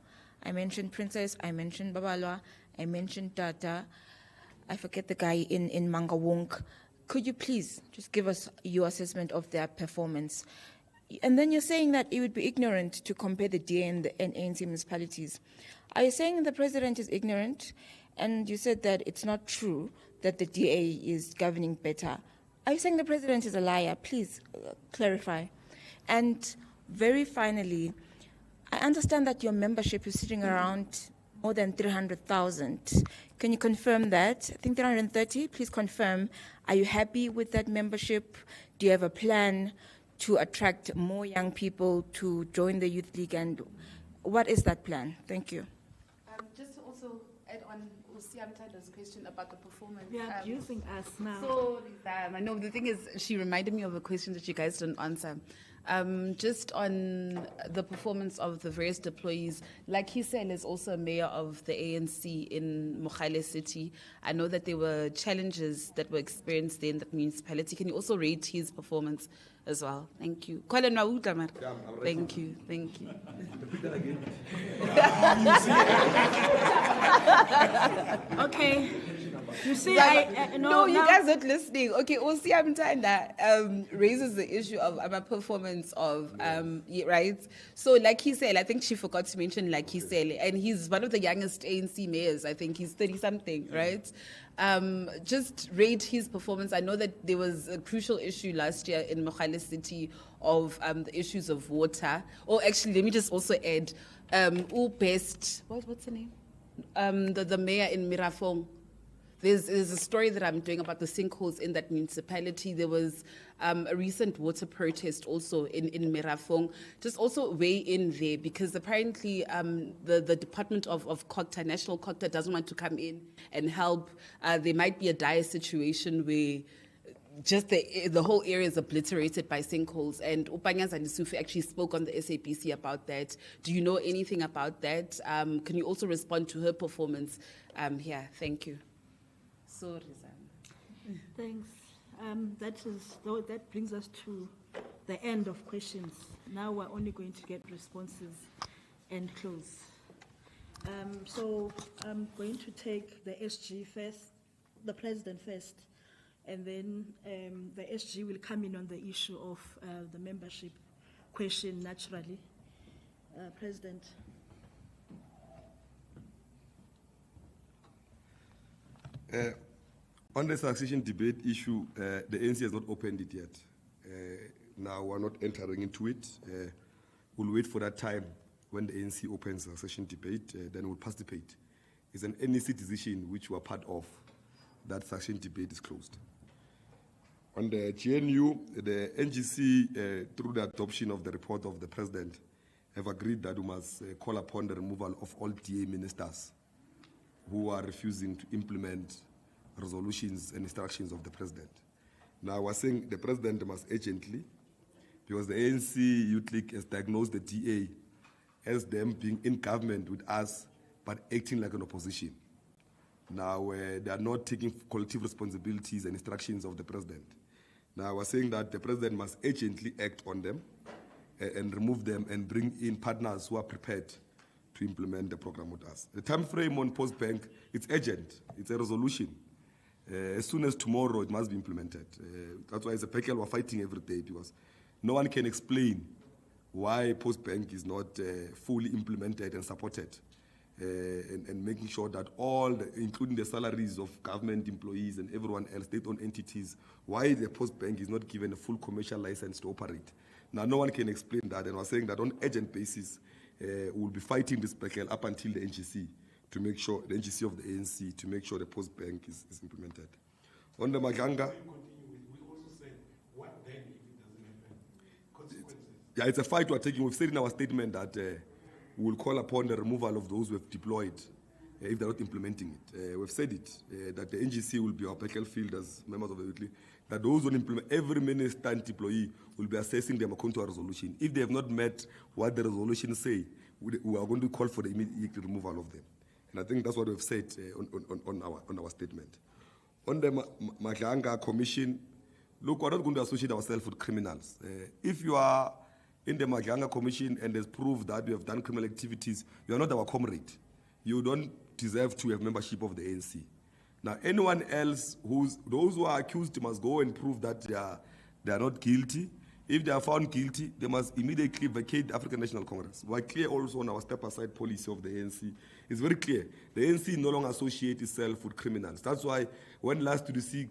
I mentioned Princess, I mentioned Babalwa, I mentioned Tata. I forget the guy in Mangawong. Could you please just give us your assessment of their performance? And then you're saying that it would be ignorant to compare the DA and ANC municipalities. Are you saying the president is ignorant? And you said that it's not true that the DA is governing better. Are you saying the president is a liar? Please clarify. And very finally, I understand that your membership is sitting around more than 300,000. Can you confirm that? I think 330. Please confirm. Are you happy with that membership? Do you have a plan to attract more young people to join the Youth League? And what is that plan? Thank you. Just to also add on Usiamtanda's question about the performance. Yeah, using us now. So, I know the thing is, she reminded me of a question that you guys didn't answer. Just on the performance of the various deployees, like he said, is also a mayor of the ANC in Mogale City. I know that there were challenges that were experienced there in the municipality. Can you also rate his performance as well? Thank you. Thank you. Thank you. Okay. You see, no, you guys aren't listening. Okay, Usiamtanda raises the issue of performance of right. So, like he said, I think she forgot to mention, like he said, and he's one of the youngest ANC mayors. I think he's 30-something, right? Just rate his performance. I know that there was a crucial issue last year in Mogale City of the issues of water. Oh, actually, let me just also add, what's her name? The mayor in Mirafong. There's a story that I'm doing about the sinkholes in that municipality. There was a recent water protest also in Mirafong. Just also weigh in there, because apparently the Department of COGTA, National COGTA, doesn't want to come in and help. There might be a dire situation where just the whole area is obliterated by sinkholes. And Upanyas and Sufi actually spoke on the SABC about that. Do you know anything about that? Can you also respond to her performance here? Thank you. Thanks. That brings us to the end of questions. Now we're only going to get responses and close. So I'm going to take the SG first, the president first, and then the SG will come in on the issue of the membership question naturally. President. On the succession debate issue, the ANC has not opened it yet. Now we're not entering into it. We'll wait for that time when the ANC opens succession debate, then we'll participate. It's an NEC decision which we're part of. That succession debate is closed. On the GNU, the NGC, through the adoption of the report of the president, have agreed that we must call upon the removal of all DA ministers who are refusing to implement resolutions and instructions of the president. Now, we're saying the president must urgently, because the ANC Youth League has diagnosed the DA as them being in government with us, but acting like an opposition. Now, they are not taking collective responsibilities and instructions of the president. Now, we're saying that the president must urgently act on them and remove them and bring in partners who are prepared to implement the program with us. The time frame on Postbank, it's urgent. It's a resolution. As soon as tomorrow, it must be implemented. That's why it's a battle we're fighting every day, because no one can explain why Postbank is not fully implemented and supported, and making sure that all, including the salaries of government employees and everyone else, state-owned entities, why the Postbank is not given a full commercial license to operate. Now, no one can explain that, and we're saying that on urgent basis, we'll be fighting this battle up until the NGC, to make sure, the NGC of the ANC, to make sure the Postbank is implemented. On the Maganga, we also said, what then if it doesn't happen? Consequences. Yeah, it's a fight we're taking. We've said in our statement that we will call upon the removal of those who have deployed if they're not implementing it. We've said it, that the NGC will be our battlefield as members of the Youth League, that those who implement, every minister and employee will be assessing them according to a resolution. If they have not met what the resolution say, we are going to call for the immediate removal of them. And I think that's what we've said on our statement. On the Maglanga Commission, look, we're not going to associate ourselves with criminals. If you are in the Maglanga Commission and there's proof that you have done criminal activities, you are not our comrade. You don't deserve to have membership of the ANC. Now, anyone else those who are accused must go and prove that they are not guilty. If they are found guilty, they must immediately vacate the African National Congress. We're clear also on our step-aside policy of the ANC. It's very clear. The ANC no longer associates itself with criminals. That's why when last you see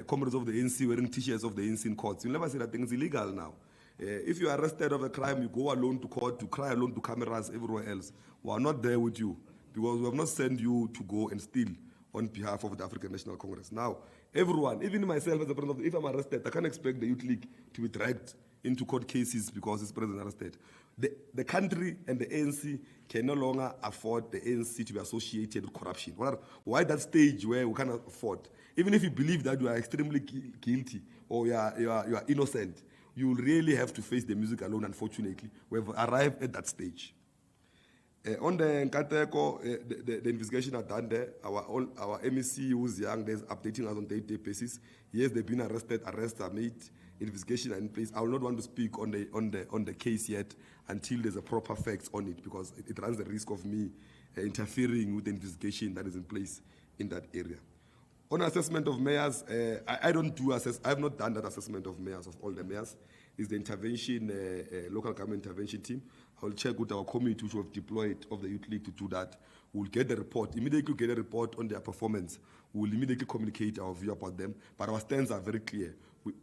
comrades of the ANC wearing T-shirts of the ANC in courts, you'll never say that thing's illegal now. If you are arrested of a crime, you go alone to court, you cry alone to cameras everywhere else. We are not there with you because we have not sent you to go and steal on behalf of the African National Congress. Now, everyone, even myself as a president, if I'm arrested, I can't expect the Youth League to be dragged into court cases because it's president arrested. The country and the ANC can no longer afford the ANC to be associated with corruption. Why that stage where we cannot afford? Even if you believe that you are extremely guilty or you are innocent, you will really have to face the music alone, unfortunately. We have arrived at that stage. On the Nkateko, the investigation are done there. Our MEC who's young, they're updating us on a day-to-day basis. Yes, they've been arrested, arrests are made, investigation are in place. I will not want to speak on the case yet until there's a proper facts on it, because it runs the risk of me interfering with the investigation that is in place in that area. On assessment of mayors, I don't do I have not done that assessment of mayors, of all the mayors. It's the intervention, local government intervention team. I will check with our committee which we have deployed of the Youth League to do that. We'll get the report, immediately get a report on their performance. We'll immediately communicate our view about them, but our stands are very clear.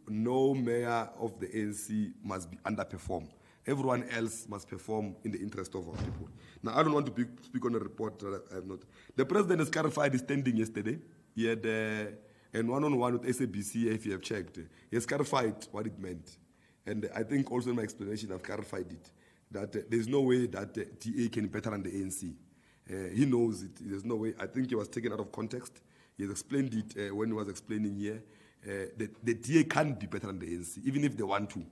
No mayor of the ANC must be underperformed. Everyone else must perform in the interest of our people. Now, I don't want to speak on a report that I have not. The president has clarified his standing yesterday. He had and one-on-one with SABC, if you have checked, he has clarified what it meant. And I think also in my explanation, I've clarified it, that there's no way that the DA can be better than the ANC. He knows it. There's no way. I think he was taken out of context. He has explained it when he was explaining here. The DA can't be better than the ANC, even if they want to.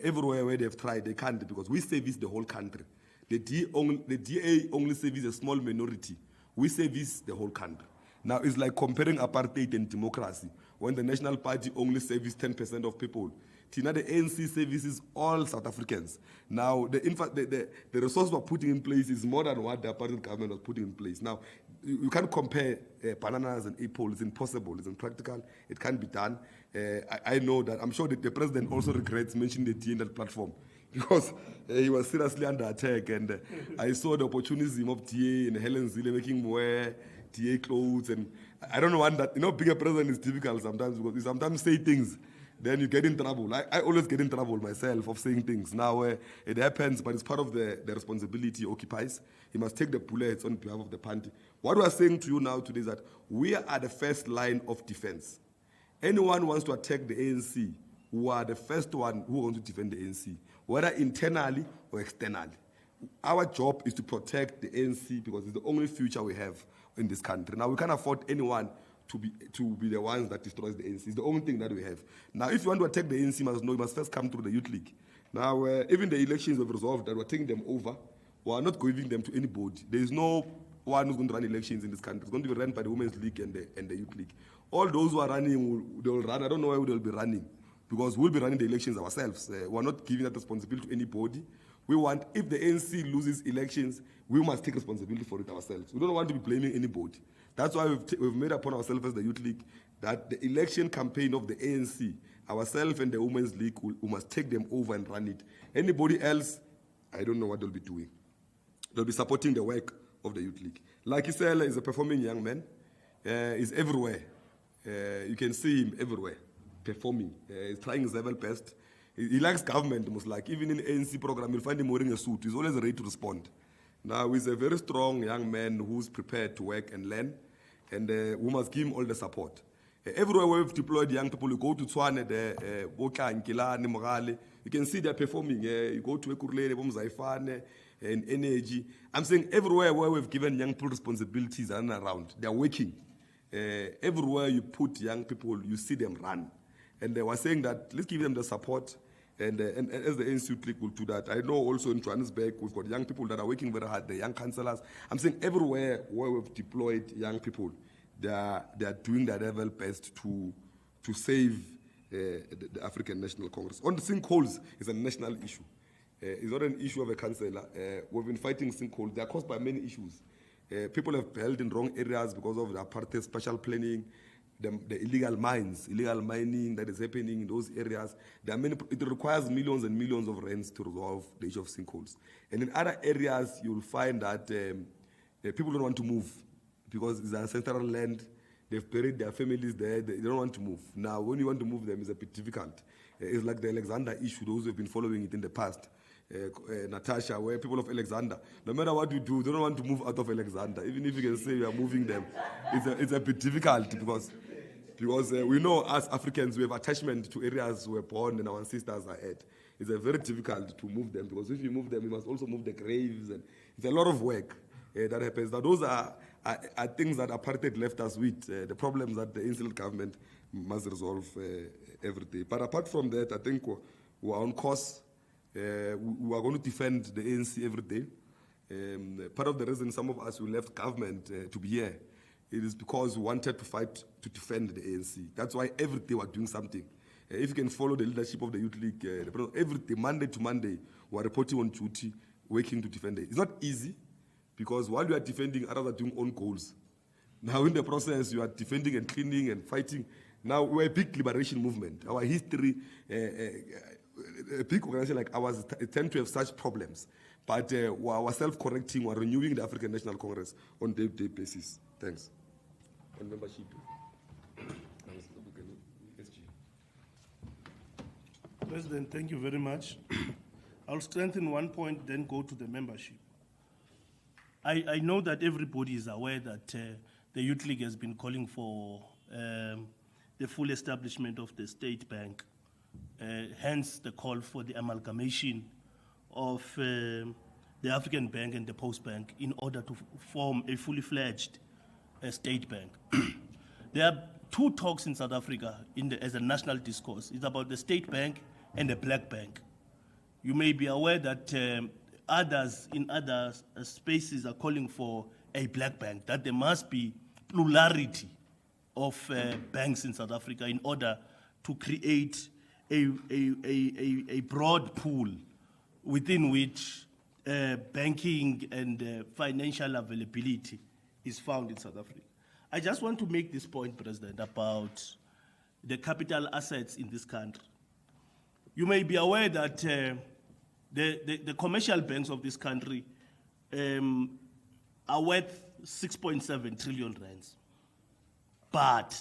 Everywhere where they've tried, they can't, because we service the whole country. The DA only services a small minority. We service the whole country. Now, it's like comparing apartheid and democracy, when the National Party only services 10% of people. Tina, the ANC services all South Africans. Now, the resource we're putting in place is more than what the apartheid government was putting in place. Now, you can't compare bananas and apples. It's impossible. It's impractical. It can't be done. I know that. I'm sure that the president also regrets mentioning the DA in that platform, because he was seriously under attack. And I saw the opportunism of DA and Helen Zille making more DA clothes. And I don't want that. Being a president is difficult sometimes, because you sometimes say things, then you get in trouble. I always get in trouble myself of saying things. Now, it happens, but it's part of the responsibility he occupies. He must take the bullets on behalf of the party. What we are saying to you now today is that we are the first line of defense. Anyone who wants to attack the ANC, we are the first one who wants to defend the ANC, whether internally or externally. Our job is to protect the ANC, because it's the only future we have in this country. Now, we can't afford anyone to be the ones that destroys the ANC. It's the only thing that we have. Now, if you want to attack the ANC, you must first come through the Youth League. Now, even the elections have resolved that we're taking them over. We are not giving them to anybody. There is no one who's going to run elections in this country. It's going to be run by the Women's League and the Youth League. All those who are running, they will run. I don't know where they'll be running, because we'll be running the elections ourselves. We're not giving that responsibility to anybody. We want, if the ANC loses elections, we must take responsibility for it ourselves. We don't want to be blaming anybody. That's why we've made upon ourselves as the Youth League that the election campaign of the ANC, ourselves and the Women's League, we must take them over and run it. Anybody else, I don't know what they'll be doing. They'll be supporting the work of the Youth League. Like ANCYL is a performing young man. He's everywhere. You can see him everywhere, performing. He's trying his level best. He likes government, most like. Even in the ANC program, you'll find him wearing a suit. He's always ready to respond. Now, he's a very strong young man who's prepared to work and learn, and we must give him all the support. Everywhere we've deployed young people, you go to Tshwane, you can see they're performing. You go to Ekurhuleni, Bomzaifane, and Energy. I'm saying everywhere where we've given young people responsibilities and around, they're working. Everywhere you put young people, you see them run. And they were saying that let's give them the support, and as the ANC League will do that. I know also in Johannesburg, we've got young people that are working very hard, the young councillors. I'm saying everywhere where we've deployed young people, they are doing their level best to save the African National Congress. On the sinkholes, it's a national issue. It's not an issue of a councillor. We've been fighting sinkholes. They are caused by many issues. People have held in wrong areas because of the apartheid special planning, the illegal mines, illegal mining that is happening in those areas. There are many, it requires millions and millions of rands to resolve the issue of sinkholes. And in other areas, you'll find that people don't want to move because it's ancestral land. They've buried their families there. They don't want to move. Now, when you want to move them, it's a bit difficult. It's like the Alexander issue, those who have been following it in the past. Natasha, where people of Alexander, no matter what you do, they don't want to move out of Alexander. Even if you can say you are moving them, it's a bit difficult because we know as Africans, we have attachment to areas we were born and our ancestors are at. It's very difficult to move them because if you move them, you must also move the graves. And it's a lot of work that happens. Now, those are things that apartheid left us with, the problems that the ANCYL government must resolve every day. But apart from that, I think we're on course. We are going to defend the ANC every day. Part of the reason some of us who left government to be here, it is because we wanted to fight to defend the ANC. That's why every day we're doing something. If you can follow the leadership of the Youth League, every day, Monday to Monday, we're reporting on duty, working to defend it. It's not easy because while you are defending, others are doing own goals. Now in the process, you are defending and cleaning and fighting. Now we're a big liberation movement. Our history, a big organization like ours tend to have such problems. But we're self-correcting, we're renewing the African National Congress on a day-to-day basis. Thanks. On membership. President, thank you very much. I'll strengthen one point, then go to the membership. I know that everybody is aware that the Youth League has been calling for the full establishment of the state bank, hence the call for the amalgamation of the African Bank and the Post Bank in order to form a fully fledged state bank. There are two talks in South Africa as a national discourse. It's about the state bank and the black bank. You may be aware that others in other spaces are calling for a black bank, that there must be plurality of banks in South Africa in order to create a broad pool within which banking and financial availability is found in South Africa. I just want to make this point, President, about the capital assets in this country. You may be aware that the commercial banks of this country are worth 6.7 trillion rands. But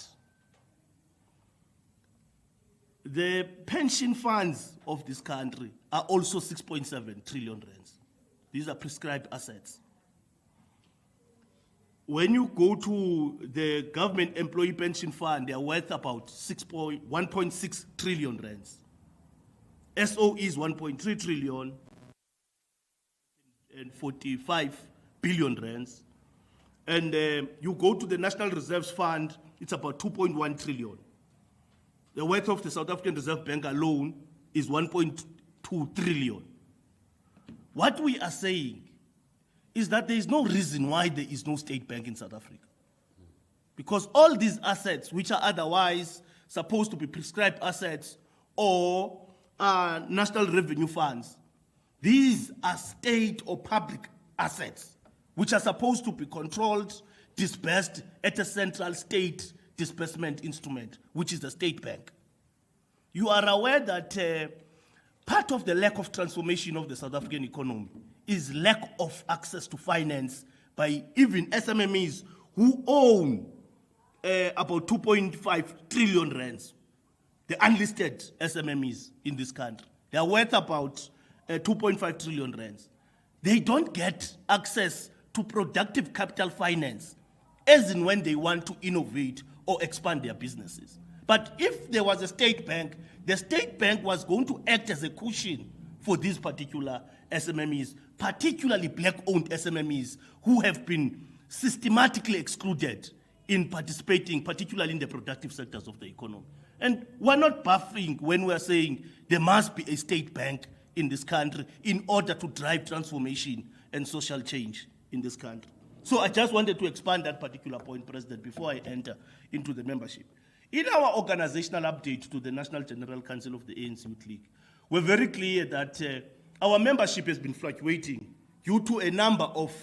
the pension funds of this country are also 6.7 trillion rands. These are prescribed assets. When you go to the government employee pension fund, they are worth about 1.6 trillion rands. SOE is 1.3 trillion and 45 billion rands. And you go to the National Reserves Fund, it's about 2.1 trillion. The worth of the South African Reserve Bank alone is 1.2 trillion. What we are saying is that there is no reason why there is no state bank in South Africa. Because all these assets, which are otherwise supposed to be prescribed assets or national revenue funds, these are state or public assets, which are supposed to be controlled, disbursed at a central state disbursement instrument, which is the state bank. You are aware that part of the lack of transformation of the South African economy is lack of access to finance by even SMMEs who own about 2.5 trillion rands, the unlisted SMMEs in this country. They are worth about 2.5 trillion rands. They don't get access to productive capital finance as in when they want to innovate or expand their businesses. But if there was a state bank, the state bank was going to act as a cushion for these particular SMMEs, particularly black-owned SMMEs who have been systematically excluded in participating, particularly in the productive sectors of the economy. And we're not buffering when we're saying there must be a state bank in this country in order to drive transformation and social change in this country. So I just wanted to expand that particular point, President, before I enter into the membership. In our organizational update to the National General Council of the ANC Youth League, we're very clear that our membership has been fluctuating due to a number of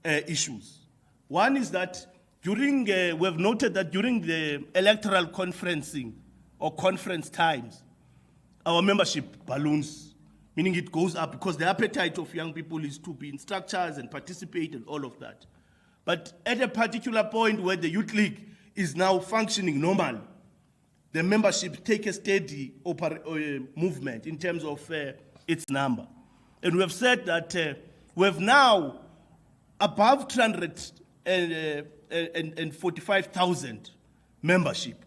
issues. One is that during, we've noted that during the electoral conferencing or conference times, our membership balloons, meaning it goes up because the appetite of young people is to be in structures and participate and all of that. But at a particular point where the Youth League is now functioning normal, the membership take a steady movement in terms of its number. And we have said that we have now above 345,000 membership.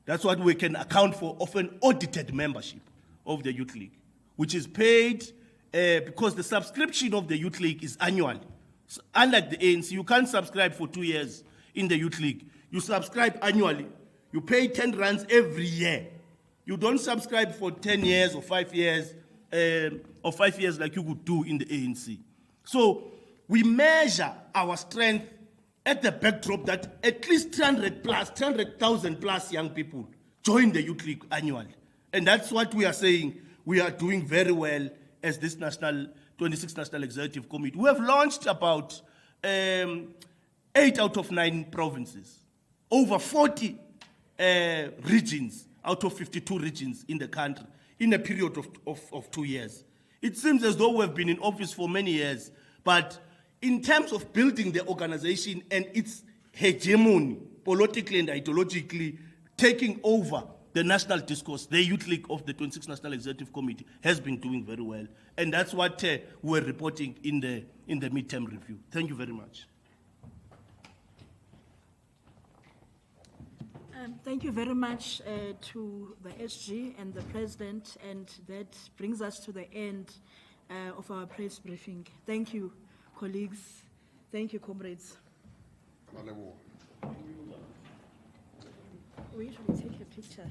That's what we can account for of an audited membership of the Youth League, which is paid because the subscription of the Youth League is annual. So unlike the ANC, you can't subscribe for 2 years in the Youth League. You subscribe annually. You pay 10 rands every year. You don't subscribe for 10 years or 5 years, like you would do in the ANC. So we measure our strength at the backdrop that at least 300,000 plus young people join the Youth League annually. And that's what we are saying. We are doing very well as this 26 National Executive Committee. We have launched about 8 out of 9 provinces, over 40 regions out of 52 regions in the country in a period of 2 years. It seems as though we have been in office for many years, but in terms of building the organization and its hegemony, politically and ideologically, taking over the national discourse, the Youth League of the 26 National Executive Committee has been doing very well. And that's what we're reporting in the midterm review. Thank you very much. Thank you very much to the SG and the President, and that brings us to the end of our press briefing. Thank you, colleagues. Thank you, comrades. We usually take a picture.